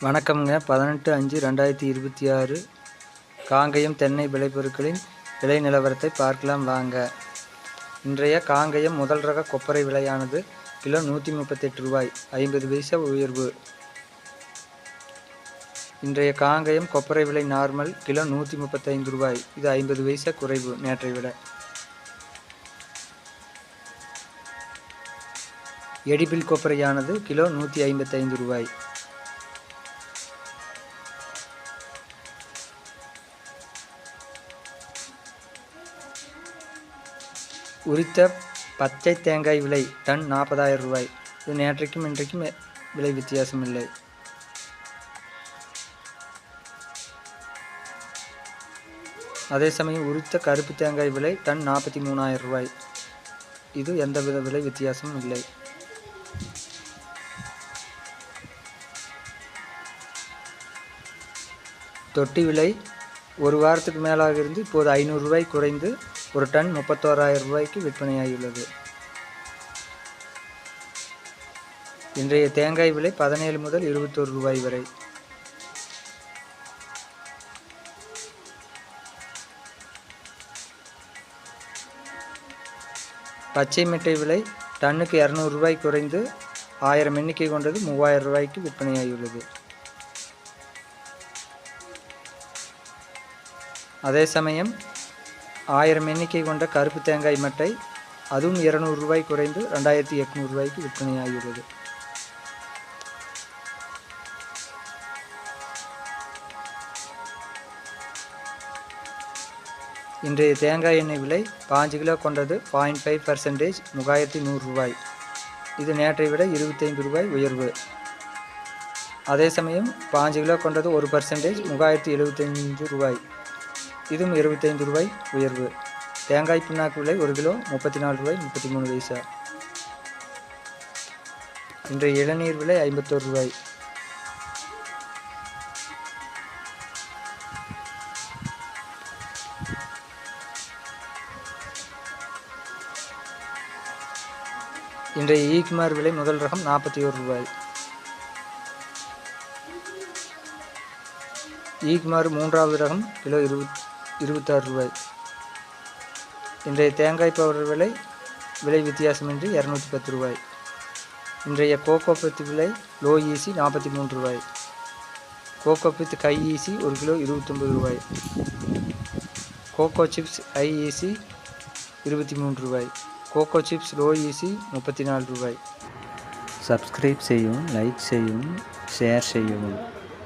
வணக்கம்ங்க. 18/5/2026 காங்கயம் தென்னை விளைபொருட்களின் விலை நிலவரத்தை பார்க்கலாம் வாங்க. இன்றைய காங்கயம் முதல் ரக கொப்பரை விலையானது கிலோ ரூ. 138 50 பைசா உயர்வு. இன்றைய காங்கயம் கொப்பரை விலை நார்மல் கிலோ ரூ. 135 இது 50 பைசா குறைவு நேற்றை விட. எடிபிள் கொப்பரையானது கிலோ ரூ. 155. உரித்த பச்சை தேங்காய் விலை டன் ரூ. 40,000. இது நேற்றைக்கும் இன்றைக்கும் விலை வித்தியாசம் இல்லை. அதே சமயம் உரித்த கருப்பு தேங்காய் விலை டன் ரூ. 43,000. இது எந்தவித விலை வித்தியாசமும் இல்லை. தொட்டி விலை ஒரு வாரத்துக்கு மேலாக இருந்து இப்போது ரூ. 500 குறைந்து ஒரு டன் ரூ. 31,000 விற்பனையாகியுள்ளது. இன்றைய தேங்காய் விலை 17 முதல் ரூ. 21 வரை. பச்சை மிட்டை விலை டன்னுக்கு ரூ. 200 குறைந்து 1000 எண்ணிக்கை கொண்டது ரூ. 3000 விற்பனையாகியுள்ளது. அதே சமயம் 1000 எண்ணிக்கை கொண்ட கருப்பு தேங்காய் மட்டை அதுவும் ரூ. 200 குறைந்து ரூ. 2800 விற்பனையாகியுள்ளது. இன்றைய தேங்காய் எண்ணெய் விலை 5 கிலோ கொண்டது 0.5% ரூ. 3100. இது நேற்றை விட ரூ. 25 உயர்வு. அதே சமயம் 5 கிலோ கொண்டது 1% ரூ. 3075. இதுவும் ரூ. 25 உயர்வு. தேங்காய் புண்ணாக்கு விலை 1 கிலோ ரூ. 34.33. இன்றைய இளநீர் விலை ரூ. 51. இன்றைய ஈக்குமார் விலை முதல் ரகம் ரூ. 41. ஈக்குமார் மூன்றாவது ரகம் கிலோ ரூ. 26. இன்றைய தேங்காய் பவுடர் விலை வித்தியாசமின்றி ரூ. 210. இன்றைய கோகோ பித் விலை லோ ஈசி ரூ. 43. கோகோ பித் ஹை ஈசி 1 கிலோ ரூ. 29. கோகோ சிப்ஸ் ஹை ஈசி ரூ. 23. கோகோ சிப்ஸ் லோ ஈசி ரூ. 34. சப்ஸ்கிரைப் செய்யவும், லைக் செய்யவும், ஷேர் செய்யவும்.